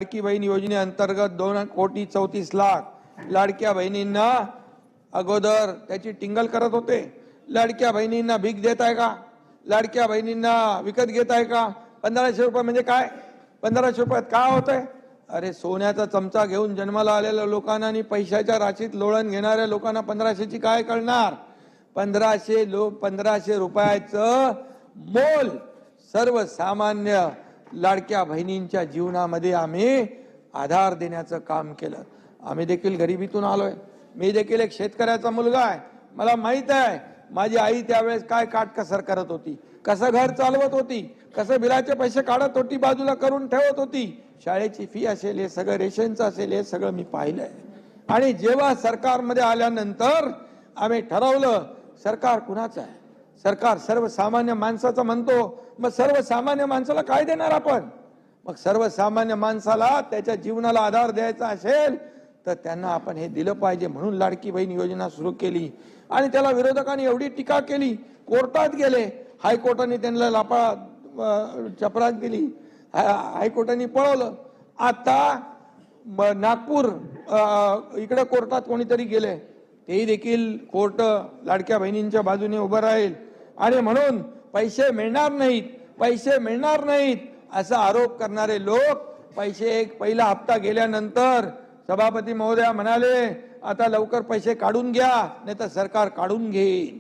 लाडकी बहीण योजनेअंतर्गत 2,34,00,000 लाडक्या बहिणींना अगोदर त्याची टिंगल करत होते। लाडक्या बहिणींना भीक देत आहे का? लाडक्या बहिणींना विकत घेत आहे का? 1500 रुपये म्हणजे काय? 1500 रुपयात काय होतंय? अरे सोन्याचा चमचा घेऊन जन्माला आलेल्या लोकांना आणि पैशाच्या राशीत लोळण घेणाऱ्या लोकांना 1500ची काय कळणार? 1500 रुपयाचं मोल सर्वसामान्य लाडक्या बहिणींच्या जीवनामध्ये आम्ही आधार देण्याचं काम केलं। आम्ही देखील गरिबीतून आलोय। मी देखील एक शेतकऱ्याचा मुलगा आहे। मला माहित आहे माझी आई त्यावेळेस काय काटकसर करत होती, कसं घर चालवत होती, कसं बिलाचे पैसे काढत होती, बाजूला करून ठेवत होती, शाळेची फी असेल, हे सगळं रेशनचं असेल, हे सगळं मी पाहिलंय। आणि जेव्हा सरकारमध्ये आल्यानंतर आम्ही ठरवलं सरकार कुणाचं आहे? सरकार सर्वसामान्य माणसाचं म्हणतो। मग सर्वसामान्य माणसाला काय देणार आपण? मग सर्वसामान्य माणसाला त्याच्या जीवनाला आधार द्यायचा असेल तर त्यांना आपण हे दिलं पाहिजे, म्हणून लाडकी बहीण योजना सुरू केली। आणि त्याला विरोधकांनी एवढी टीका केली, कोर्टात गेले, हायकोर्टाने त्यांना चपराक दिली, हायकोर्टाने पळवलं। आता नागपूर इकडे कोर्टात कोणीतरी गेले, तेही देखील कोर्ट लाडक्या बहिणींच्या बाजूने उभं राहील आणि म्हणून पैसे मिळणार नाहीत असा आरोप करणारे लोक पहिला हप्ता गेल्यानंतर सभापती महोदया म्हणाले आता लवकर पैसे काढून घ्या, नाही तर सरकार काढून घेईल।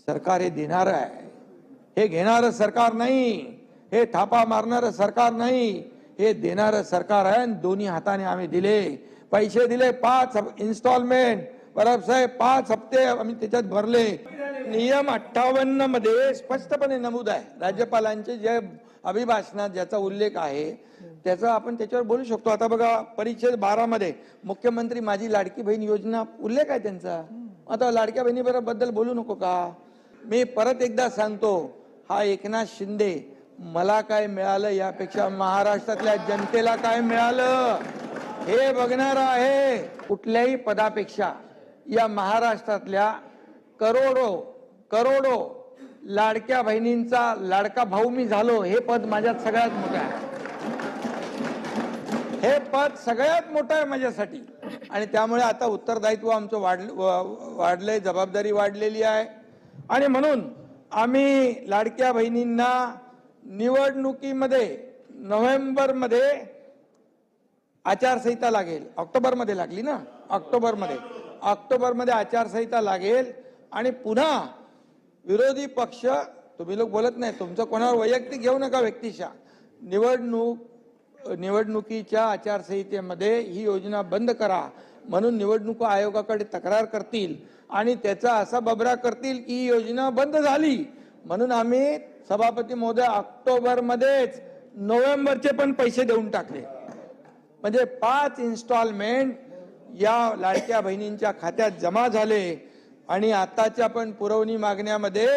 सरकार हे देणार आहे, हे घेणारं सरकार नाही, हे थापा मारणारं सरकार नाही, हे देणारं सरकार आहे। दोन्ही हाताने आम्ही दिले, पैसे दिले 5 इन्स्टॉलमेंट, परब साहेब 5 हप्ते आम्ही त्याच्यात भरले। नियम 58 मध्ये स्पष्टपणे नमूद आहे, राज्यपालांचे जे अभिभाषणात ज्याचा उल्लेख आहे त्याचा आपण त्याच्यावर बोलू शकतो। आता बघा परिच्छेद 12 मध्ये मुख्यमंत्री माझी लाडकी बहीण योजना उल्लेख आहे त्यांचा। आता लाडक्या बहिणीबद्दल बोलू नको का? मी परत एकदा सांगतो, हा एकनाथ शिंदे मला काय मिळालं यापेक्षा महाराष्ट्रातल्या जनतेला काय मिळालं हे बघणार आहे। कुठल्याही पदापेक्षा या महाराष्ट्रातल्या करोडो लाडक्या बहिणींचा लाडका भाऊ मी झालो, हे पद माझ्यात सगळ्यात मोठं आहे। हे पद सगळ्यात मोठं आहे माझ्यासाठी आणि त्यामुळे आता उत्तरदायित्व आमचं वाढलंय, जबाबदारी वाढलेली आहे। आणि म्हणून आम्ही लाडक्या बहिणींना निवडणुकीमध्ये नोव्हेंबरमध्ये आचारसंहिता लागेल, ऑक्टोबरमध्ये लागली ना, ऑक्टोबरमध्ये आचारसंहिता लागेल आणि पुन्हा विरोधी पक्ष, तुम्ही लोक बोलत नाही, तुमचं कोणावर वैयक्तिक घेऊ नका व्यक्तिशः, निवडणुकीच्या आचारसंहितेमध्ये ही योजना बंद करा म्हणून निवडणूक आयोगाकडे तक्रार करतील आणि त्याचा असा बबरा करतील की ही योजना बंद झाली। म्हणून आम्ही सभापती महोदय ऑक्टोबरमध्येच नोव्हेंबरचे पण पैसे देऊन टाकले, म्हणजे 5 इन्स्टॉलमेंट या लाडक्या बहिणींच्या खात्यात जमा झाले आणि आताच्या पण पुरवणी मागण्यामध्ये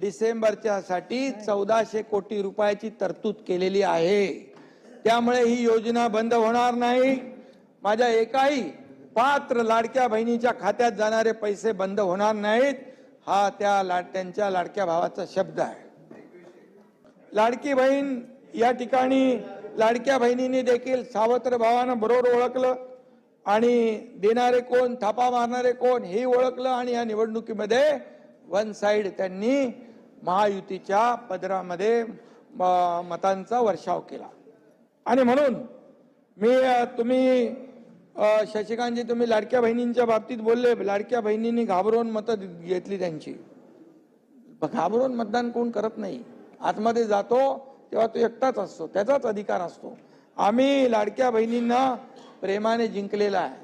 डिसेंबरच्या साठी 1400 कोटी रुपयाची तरतूद केलेली आहे। त्यामुळे ही योजना बंद होणार नाही। माझ्या एकाही पात्र लाडक्या बहिणीच्या खात्यात जाणारे पैसे बंद होणार नाहीत, हा त्यांच्या लाडक्या भावाचा शब्द आहे। लाडकी बहीण या ठिकाणी लाडक्या बहिणींनी देखील सावत्र भावानं बरोबर ओळखलं आणि देणारे कोण, थापा मारणारे कोण हे ओळखलं आणि या निवडणुकीमध्ये वन साइड त्यांनी महायुतीच्या पदरामध्ये मतांचा वर्षाव केला। आणि म्हणून तुम्ही शशिकांतजी तुम्ही लाडक्या बहिणींच्या बाबतीत बोलले, लाडक्या बहिणींनी घाबरून मतं घेतली त्यांची। घाबरून मतदान कोण करत नाही, आतमध्ये जातो तेव्हा तो एकटाच असतो, त्याचाच अधिकार असतो। आम्ही लाडक्या बहिणींना प्रेमाने जिंकलेला आहे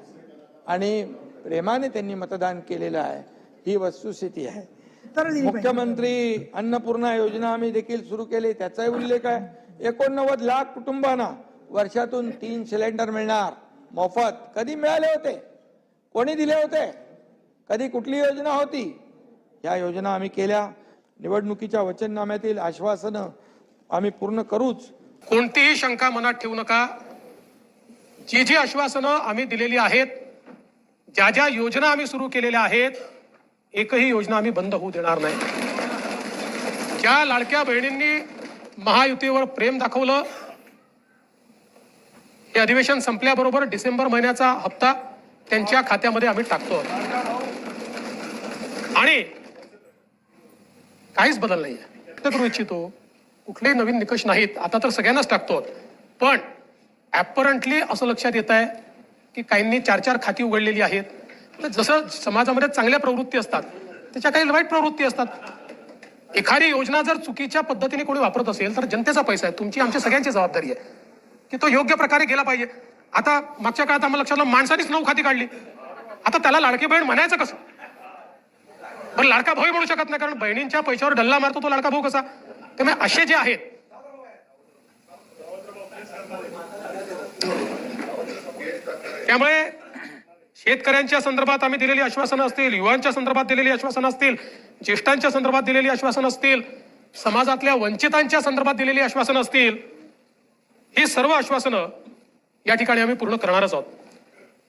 आणि प्रेमाने त्यांनी मतदान केलेलं आहे, ही वस्तुस्थिती आहे। मुख्यमंत्री अन्नपूर्णा योजना आम्ही देखील सुरू केली, त्याचाही उल्लेख आहे। 89 लाख कुटुंबांना वर्षातून 3 सिलेंडर मिळणार मोफत। कधी मिळाले होते? कोणी दिले होते? कधी कुठली योजना होती? या योजना आम्ही केल्या। निवडणुकीच्या वचननाम्यातील आश्वासनं आम्ही पूर्ण करूच, कोणतीही शंका मनात ठेवू नका। जी आश्वासनं आम्ही दिलेली आहेत, ज्या योजना आम्ही सुरू केलेल्या आहेत, एकही योजना आम्ही बंद होऊ देणार नाही। ज्या लाडक्या बहिणींनी महायुतीवर प्रेम दाखवलं, हे अधिवेशन संपल्याबरोबर डिसेंबर महिन्याचा हप्ता त्यांच्या खात्यामध्ये आम्ही टाकतो आणि काहीच बदल नाहीये. व्यक्त करू इच्छितो कुठलेही नवीन निकष नाहीत. आता तर सगळ्यांनाच टाकतो, पण ऍपरंटली असं लक्षात येत आहे की काहींनी 4-4 खाती उघडलेली आहेत. तर जसं समाजामध्ये चांगल्या प्रवृत्ती असतात त्याच्या काही वाईट प्रवृत्ती असतात. एखादी योजना जर चुकीच्या पद्धतीने कोणी वापरत असेल तर जनतेचा पैसा आहे, तुमची आमची सगळ्यांची जबाबदारी आहे की तो योग्य प्रकारे गेला पाहिजे. आता मागच्या काळात आम्हाला लक्षात आलं माणसानेच 9 खाती काढली. आता त्याला लाडकी बहीण म्हणायचं कसं? बरं लाडका भाऊ म्हणू शकत नाही, कारण बहिणींच्या पैशावर डल्ला मारतो तो लाडका भाऊ कसा? त्यामुळे असे जे आहेत त्यामुळे शेतकऱ्यांच्या संदर्भात आम्ही दिलेली आश्वासनं असतील, युवांच्या संदर्भात दिलेली आश्वासनं असतील, ज्येष्ठांच्या संदर्भात दिलेली आश्वासनं असतील, समाजातल्या वंचितांच्या संदर्भात दिलेली आश्वासनं असतील, ही सर्व आश्वासनं या ठिकाणी आम्ही पूर्ण करणारच आहोत.